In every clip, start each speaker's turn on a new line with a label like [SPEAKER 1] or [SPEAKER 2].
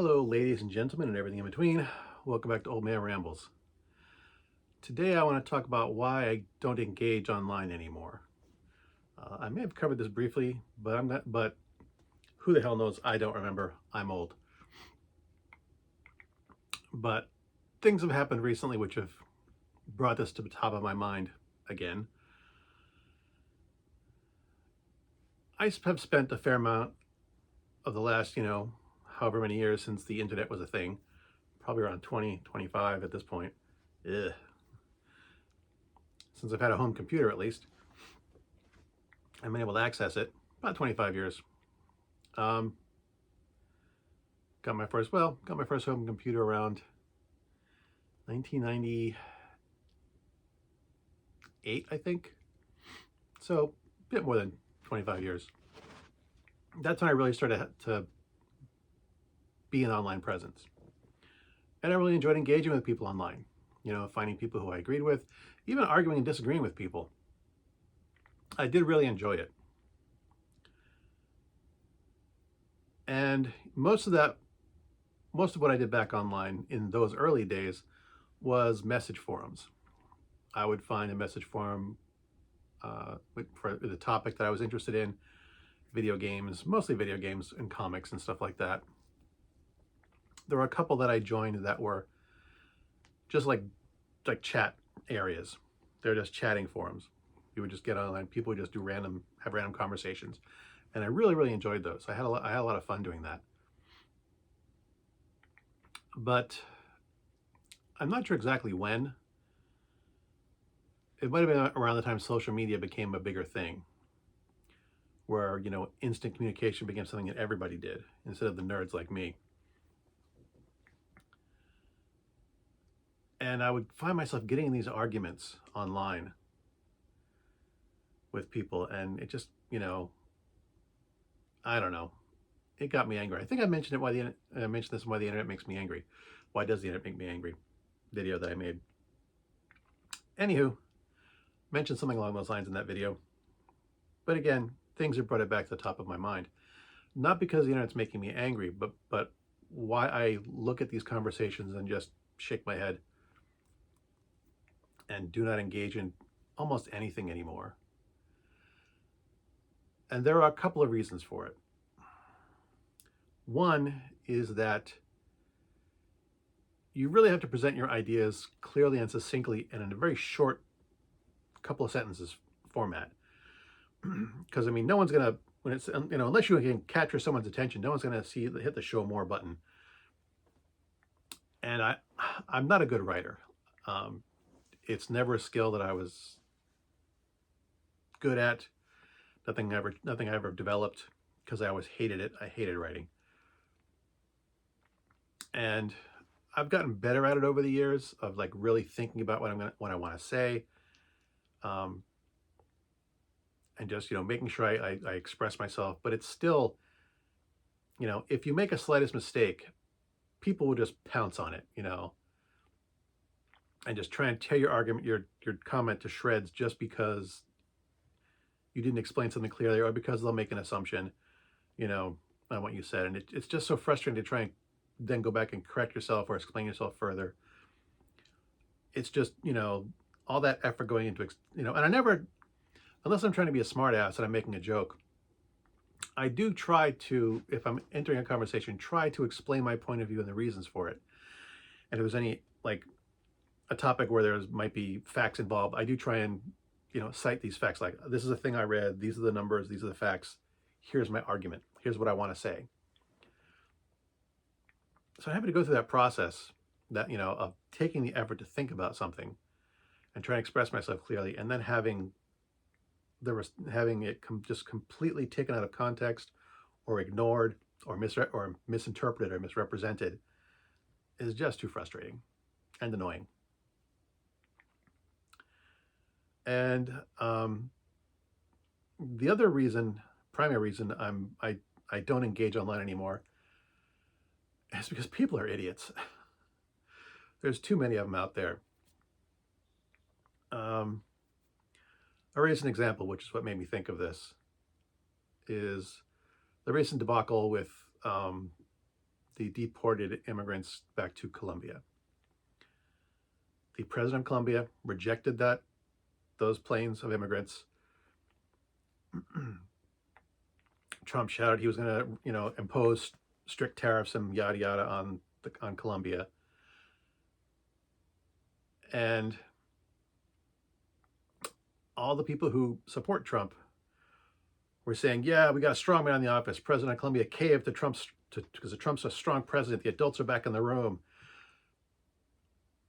[SPEAKER 1] Hello, ladies and gentlemen, and everything in between. Welcome back to Old Man Rambles. Today, I want to talk about why I don't engage online anymore. I may have covered this briefly, but I'm not. But who the hell knows? I don't remember. I'm old. But things have happened recently which have brought this to the top of my mind again. I have spent a fair amount of the last, however many years since the internet was a thing, probably around 20, 25 at this point. Ugh. Since I've had a home computer, at least I've been able to access it. About 25 years. Um, got my first home computer around 1998, I think. So a bit more than 25 years. That's when I really started to be an online presence. And I really enjoyed engaging with people online, finding people who I agreed with, even arguing and disagreeing with people. I did really enjoy it. And most of what I did back online in those early days was message forums. I would find a message forum for the topic that I was interested in, video games, mostly video games and comics and stuff like that. There were a couple that I joined that were just like chat areas. They're just chatting forums. You would just get online, people would just have random conversations. And I really, really enjoyed those. I had a lot of fun doing that. But I'm not sure exactly when. It might have been around the time social media became a bigger thing, where, instant communication became something that everybody did instead of the nerds like me. And I would find myself getting in these arguments online with people, and it just, I don't know. It got me angry. I think I mentioned I mentioned this, why the internet makes me angry. Why does the internet make me angry? Video that I made. Anywho, mentioned something along those lines in that video. But again, things have brought it back to the top of my mind. Not because the internet's making me angry, but why I look at these conversations and just shake my head and do not engage in almost anything anymore. And there are a couple of reasons for it. One is that you really have to present your ideas clearly and succinctly and in a very short couple of sentences format. Because no one's gonna, when it's, unless you can capture someone's attention, no one's gonna hit the show more button. And I'm not a good writer. It's never a skill that I was good at. Nothing I ever developed, because I always hated it. I hated writing. And I've gotten better at it over the years of really thinking about what I want to say, and just making sure I express myself. But it's still, if you make a slightest mistake, people will just pounce on it, and just try and tear your argument, your comment to shreds just because you didn't explain something clearly, or because they'll make an assumption, on what you said. And it's just so frustrating to try and then go back and correct yourself or explain yourself further. It's just, all that effort going into, and I never, unless I'm trying to be a smart ass and I'm making a joke, I do try to, if I'm entering a conversation, try to explain my point of view and the reasons for it. And if there's any, a topic where there might be facts involved, I do try and, cite these facts. Like, this is a thing I read, these are the numbers, these are the facts, here's my argument, here's what I want to say. So I'm happy to go through that process, that, of taking the effort to think about something and try to express myself clearly, and then having it just completely taken out of context or ignored or misinterpreted or misrepresented is just too frustrating and annoying. And the other primary reason I don't engage online anymore is because people are idiots. There's too many of them out there. I'll raise an example, which is what made me think of this, is the recent debacle with the deported immigrants back to Colombia. The president of Colombia rejected those planes of immigrants. Trump shouted he was going to, impose strict tariffs and yada yada on Colombia. And all the people who support Trump were saying, yeah, we got a strong man in the office. President of Colombia caved to because Trump's a strong president. The adults are back in the room.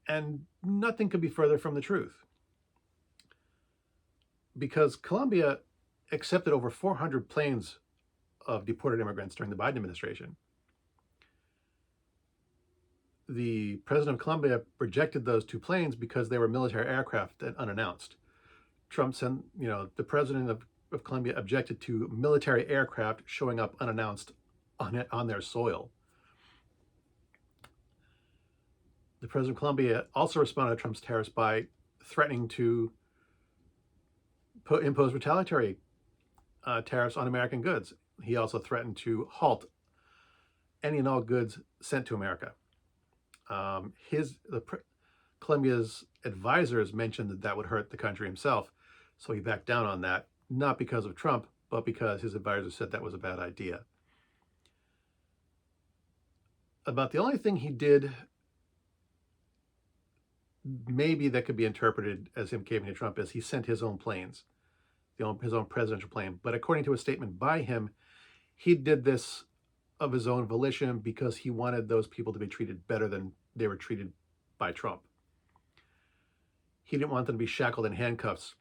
[SPEAKER 1] And nothing could be further from the truth. Because Colombia accepted over 400 planes of deported immigrants during the Biden administration. The president of Colombia rejected those 2 planes because they were military aircraft and unannounced. Trump sent, the president of Colombia objected to military aircraft showing up unannounced on their soil. The president of Colombia also responded to Trump's tariffs by threatening to impose retaliatory tariffs on American goods. He also threatened to halt any and all goods sent to America. Colombia's advisors mentioned that would hurt the country himself, so he backed down on that, not because of Trump, but because his advisors said that was a bad idea. About the only thing he did, maybe that could be interpreted as him caving to Trump, is he sent his own planes, his own presidential plane. But according to a statement by him, he did this of his own volition because he wanted those people to be treated better than they were treated by Trump. He didn't want them to be shackled in handcuffs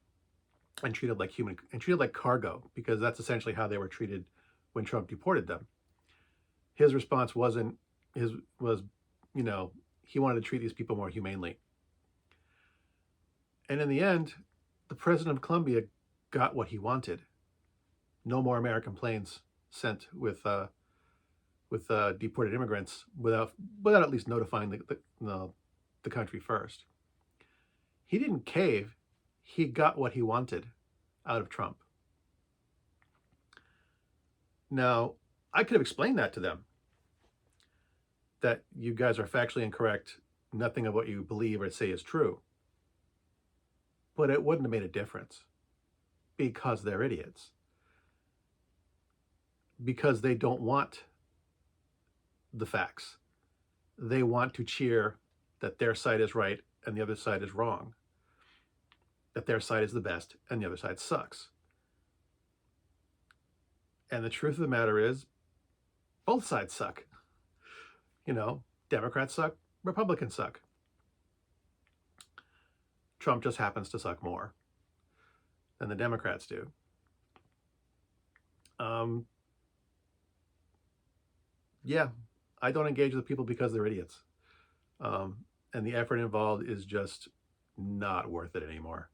[SPEAKER 1] and treated like cargo, because that's essentially how they were treated when Trump deported them. His response was he wanted to treat these people more humanely. And in the end, the president of Colombia got what he wanted. No more American planes sent with deported immigrants without at least notifying the country first. He didn't cave. He got what he wanted out of Trump. Now, I could have explained that to them, that you guys are factually incorrect. Nothing of what you believe or say is true. But it wouldn't have made a difference, because they're idiots. Because they don't want the facts. They want to cheer that their side is right and the other side is wrong. That their side is the best and the other side sucks. And the truth of the matter is, both sides suck. Democrats suck, Republicans suck. Trump just happens to suck more than the Democrats do. Yeah, I don't engage with people because they're idiots. And the effort involved is just not worth it anymore.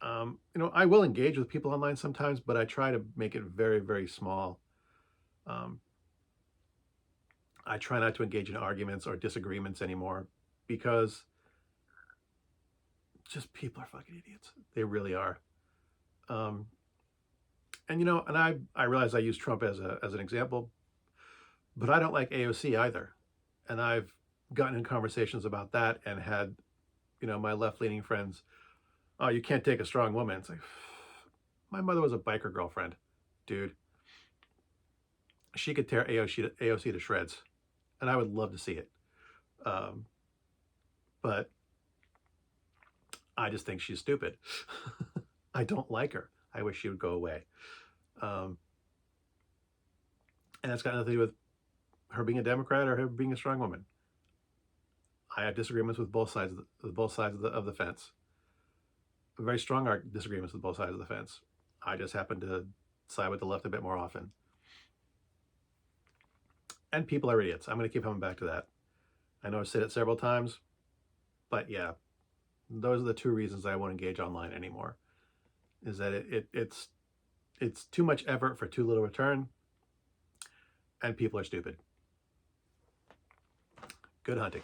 [SPEAKER 1] I will engage with people online sometimes, but I try to make it very, very small. I try not to engage in arguments or disagreements anymore, because just people are fucking idiots. They really are. And I realize I use Trump as an example, but I don't like AOC either. And I've gotten in conversations about that and had, my left-leaning friends, oh, you can't take a strong woman. It's like, my mother was a biker girlfriend, dude. She could tear AOC to shreds, and I would love to see it. But I just think she's stupid. I don't like her. I wish she would go away. And that's got nothing to do with her being a Democrat or her being a strong woman. I have disagreements with both sides of the fence. Very strong disagreements with both sides of the fence. I just happen to side with the left a bit more often. And people are idiots. I'm going to keep coming back to that. I know I've said it several times, but yeah, those are the 2 reasons I won't engage online anymore. Is that it's too much effort for too little return, and people are stupid. Good hunting.